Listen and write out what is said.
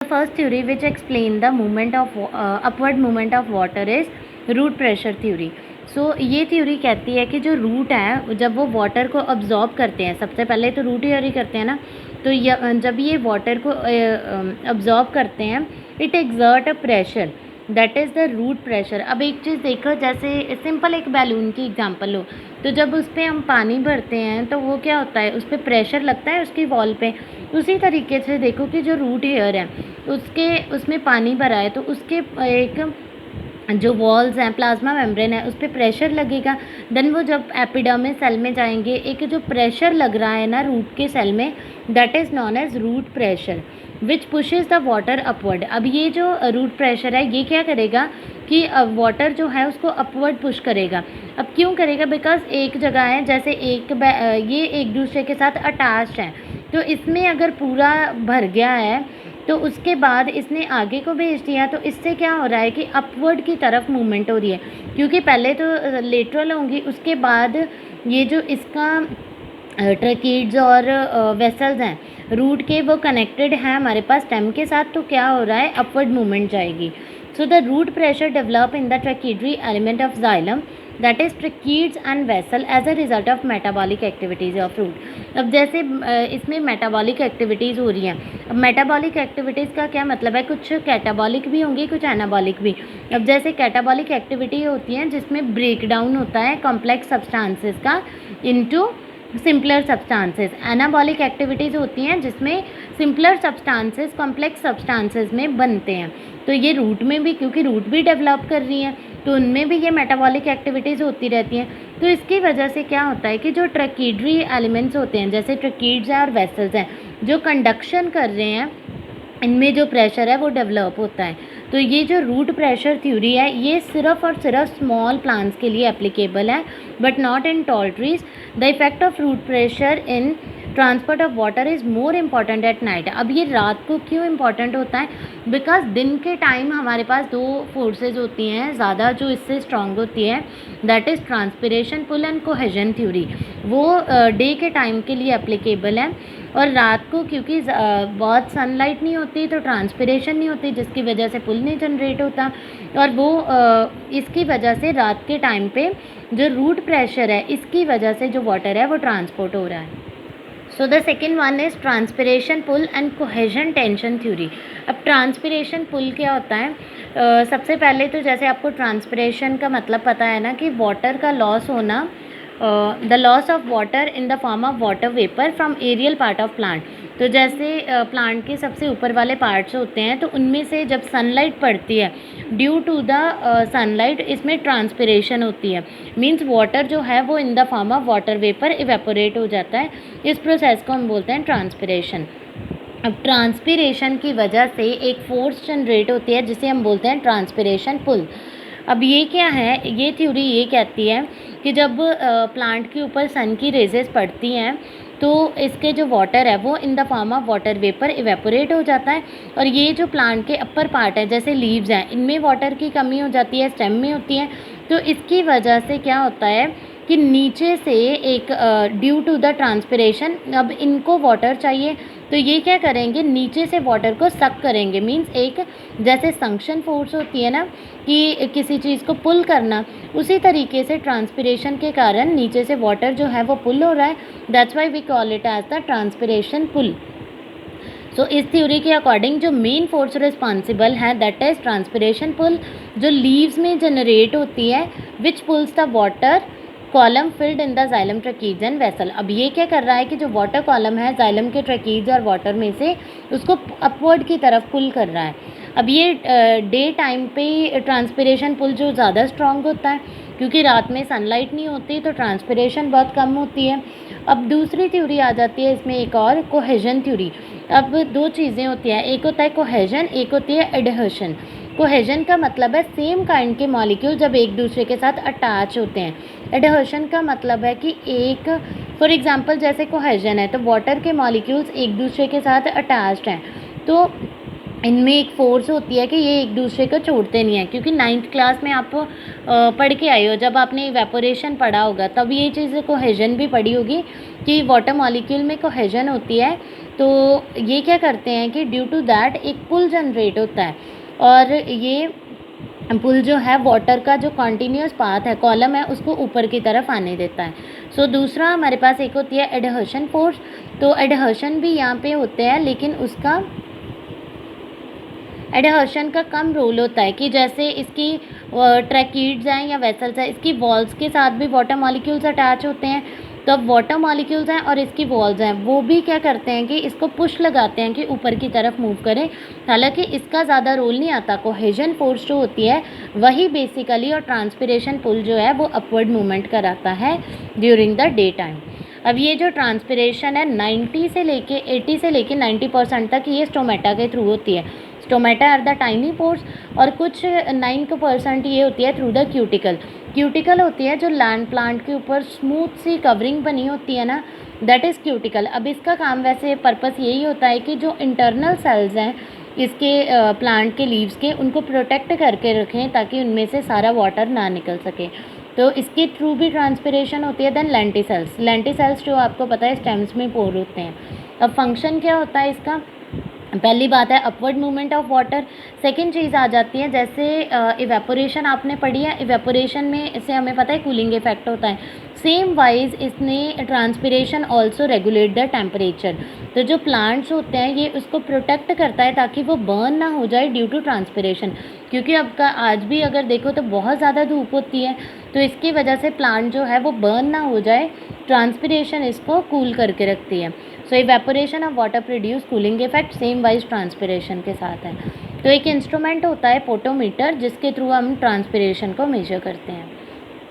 First theory which explain the movement of upward movement of water is root pressure theory. So ये theory कहती है कि जो root है जब वो वाटर को अब्जॉर्ब करते हैं, सबसे पहले तो रूट थ्योरी करते हैं ना, तो जब ये वाटर को अब्जॉर्ब करते हैं, it exert a pressure that is the root pressure. अब एक चीज़ देखो, जैसे सिंपल एक बैलून की एग्जांपल लो, तो जब उस पर हम पानी भरते हैं तो वो क्या होता है, उस पर प्रेशर लगता है उसकी वॉल पे। उसी तरीके से देखो कि जो रूट हेयर है उसमें पानी भरा है, तो उसके एक जो वॉल्स हैं, प्लाज्मा मेम्ब्रेन है, उस पर प्रेशर लगेगा। देन वो जब एपिडर्मिस सेल में जाएंगे, एक जो प्रेशर लग रहा है ना रूट के सेल में, that is known as root pressure which pushes the water upward. अब ये जो रूट प्रेशर है ये क्या करेगा कि वाटर जो है उसको अपवर्ड पुश करेगा। अब क्यों करेगा, बिकॉज एक जगह है, जैसे ये एक दूसरे के साथ अटैच्ड है, तो इसमें अगर पूरा भर गया है तो उसके बाद इसने आगे को भेज दिया, तो इससे क्या हो रहा है कि अपवर्ड की तरफ मूवमेंट हो रही है, क्योंकि पहले तो लेटरल होंगी, उसके बाद ये जो इसका ट्रैकिड्स और वेसल्स हैं रूट के, वो कनेक्टेड हैं हमारे पास स्टेम के साथ, तो क्या हो रहा है, अपवर्ड मूवमेंट जाएगी। So the root pressure develop in the tracheary element of xylem, that is tracheids and vessel as a result of metabolic activities of root. अब जैसे इसमें मेटाबॉलिक एक्टिविटीज़ हो रही हैं। अब मेटाबॉलिक एक्टिविटीज़ का क्या मतलब है, कुछ कैटाबॉलिक भी होंगी, कुछ एनाबॉलिक भी। अब जैसे कैटाबॉलिक एक्टिविटी होती है जिसमें ब्रेक डाउन होता है कॉम्प्लेक्स सब्सटेंसेस का into simpler substances. Anabolic activities होती हैं जिसमें सिंपलर सब्सटेंसेस कॉम्प्लेक्स सब्सटेंसेस में बनते हैं। तो ये रूट में भी, क्योंकि रूट भी डेवलप कर रही हैं, तो उनमें भी ये मेटाबॉलिक एक्टिविटीज़ होती रहती हैं। तो इसकी वजह से क्या होता है कि जो ट्रैकिडरी एलिमेंट्स होते हैं, जैसे ट्रैकिड्स हैं और वेसल्स हैं, जो कंडक्शन कर रहे हैं, इनमें जो प्रेशर है वो डेवलप होता है। तो ये जो रूट प्रेशर थ्योरी है ये सिर्फ और सिर्फ स्मॉल प्लांट्स के लिए एप्लीकेबल है, but not in tall trees. The effect of root pressure in transport of water is more important at night. अब ये रात को क्यों इम्पॉर्टेंट होता है, बिकॉज दिन के टाइम हमारे पास दो फोर्सेज होती हैं ज़्यादा जो इससे स्ट्रांग होती है, that is transpiration pull and cohesion theory. वो डे के टाइम के लिए एप्लीकेबल है, और रात को क्योंकि बहुत सनलाइट नहीं होती तो ट्रांसपिरेशन नहीं होती, जिसकी वजह से पुल नहीं जनरेट होता, और वो इसकी वजह से रात के टाइम पे जो रूट प्रेशर है इसकी वजह से जो वाटर है वो ट्रांसपोर्ट हो रहा है। So the second one is transpiration pull and cohesion tension theory. अब ट्रांसपिरेशन पुल क्या होता है, सबसे पहले तो जैसे आपको ट्रांसपिरेशन का मतलब पता है ना कि वाटर का लॉस होना, the loss of water in the form of water vapour from aerial part of plant. तो जैसे प्लांट के सबसे ऊपर वाले पार्ट्स होते हैं, तो उनमें से जब सनलाइट पड़ती है, ड्यू टू द सनलाइट इसमें ट्रांसपिरेशन होती है, मींस वाटर जो है वो इन the form of water vapour evaporate हो जाता है। इस प्रोसेस को हम बोलते हैं ट्रांसपिरेशन। अब ट्रांसपिरेशन की वजह से एक फोर्स जनरेट होती है जिसे हम बोलते हैं ट्रांसपिरेशन पुल। अब ये क्या है, ये थ्योरी ये कहती है कि जब प्लांट के ऊपर सन की रेजेस पड़ती हैं तो इसके जो वाटर है वो इन the form of water vapour evaporate हो जाता है, और ये जो प्लांट के अपर पार्ट है जैसे लीव्स हैं, इनमें वाटर की कमी हो जाती है, स्टेम में होती है, तो इसकी वजह से क्या होता है कि नीचे से एक ड्यू टू द ट्रांसपिरेशन अब इनको वाटर चाहिए, तो ये क्या करेंगे, नीचे से वाटर को सक करेंगे। मींस एक जैसे संक्शन फोर्स होती है ना कि किसी चीज़ को पुल करना, उसी तरीके से ट्रांसपिरेशन के कारण नीचे से वाटर जो है वो पुल हो रहा है, that's why we call it as the transpiration pull. So इस थ्योरी के अकॉर्डिंग जो मेन फोर्स रिस्पॉन्सिबल है दैट इज ट्रांसपिरेशन पुल, जो लीव्स में जनरेट होती है, which pulls the water column filled in the xylem tracheids and vessel. अब ये क्या कर रहा है कि जो वाटर कॉलम है जाइलम के ट्रैकीड्स और वाटर में से उसको अपवर्ड की तरफ पुल कर रहा है। अब ये डे टाइम पे ट्रांसपिरेशन पुल जो ज़्यादा स्ट्रांग होता है, क्योंकि रात में सनलाइट नहीं होती तो ट्रांसपिरेशन बहुत कम होती है। अब दूसरी थ्योरी आ जाती है इसमें एक और, कोहेजन थ्योरी। अब दो चीज़ें होती हैं, एक होता है कोहेजन, एक होती है एडहेशन। कोहेजन का मतलब है सेम काइंड के मॉलिक्यूल जब एक दूसरे के साथ अटैच होते हैं। एडहेशन का मतलब है कि एक, फॉर एग्जांपल जैसे कोहेजन है तो वाटर के मॉलिक्यूल्स एक दूसरे के साथ अटैच्ड हैं, तो इनमें एक फोर्स होती है कि ये एक दूसरे को छोड़ते नहीं हैं, क्योंकि 9th क्लास में आप पढ़ के आए हो, जब आपने इवेपोरेशन पढ़ा होगा तब ये चीज़ कोहेजन भी पढ़ी होगी कि वाटर मॉलिक्यूल में कोहेजन होती है। तो ये क्या करते हैं कि ड्यू टू दैट एक पुल जनरेट होता है, और ये पुल जो है वाटर का जो कॉन्टीन्यूस पाथ है, कॉलम है, उसको ऊपर की तरफ आने देता है। सो दूसरा हमारे पास एक होती है एडहर्शन फोर्स। तो एडहर्शन भी यहाँ पे होते हैं, लेकिन उसका एडहर्शन का कम रोल होता है कि जैसे इसकी ट्रैकीड्स हैं या वेसल्स हैं, इसकी वॉल्स के साथ भी वाटर मॉलिक्यूल्स अटैच होते हैं। तो अब वाटर मॉलिक्यूल्स हैं और इसकी वॉल्स हैं, वो भी क्या करते हैं कि इसको पुश लगाते हैं कि ऊपर की तरफ मूव करें। हालांकि इसका ज़्यादा रोल नहीं आता। कोहेजन फोर्स जो होती है वही बेसिकली, और ट्रांसपिरेशन पुल जो है वो अपवर्ड मूवमेंट कराता है ड्यूरिंग द डे टाइम। अब ये जो ट्रांसपिरेशन है 80 से लेके 90% तक ये स्टोमेटा के थ्रू होती है। Stomata are the tiny pores, और कुछ 9% ये होती है थ्रू द क्यूटिकल। क्यूटिकल होती है जो लैंड प्लांट के ऊपर स्मूथ सी कवरिंग बनी होती है ना, दैट इज़ क्यूटिकल। अब इसका काम वैसे पर्पस यही होता है कि जो इंटरनल सेल्स हैं इसके प्लांट के लीव्स के, उनको प्रोटेक्ट करके रखें ताकि उनमें से सारा वाटर ना निकल सके। तो इसके थ्रू भी ट्रांसपिरेशन होती है। देन लेंटिसेल्स, लेंटिसेल्स जो आपको पता है स्टेम्स में पोर होते हैं। अब फंक्शन क्या होता है इसका? पहली बात है upward movement of water. Second चीज़ आ जाती है, जैसे इवेपोरेशन आपने पढ़ी है, इवेपोरेशन में इससे हमें पता है कूलिंग इफेक्ट होता है। सेम वाइज इसने transpiration also regulate the temperature. तो जो प्लांट्स होते हैं ये उसको प्रोटेक्ट करता है ताकि वो बर्न ना हो जाए ड्यू टू ट्रांसपिरेशन, क्योंकि अब का आज भी अगर देखो तो बहुत ज़्यादा धूप होती है, तो इसकी वजह से प्लांट जो है वो बर्न ना हो जाए, ट्रांसपिरेशन इसको कूल करके रखती है। So evaporation of water produce cooling effect, same wise transpiration के साथ है। तो एक इंस्ट्रूमेंट होता है पोटोमीटर, जिसके थ्रू हम ट्रांसपिरेशन को मेजर करते हैं।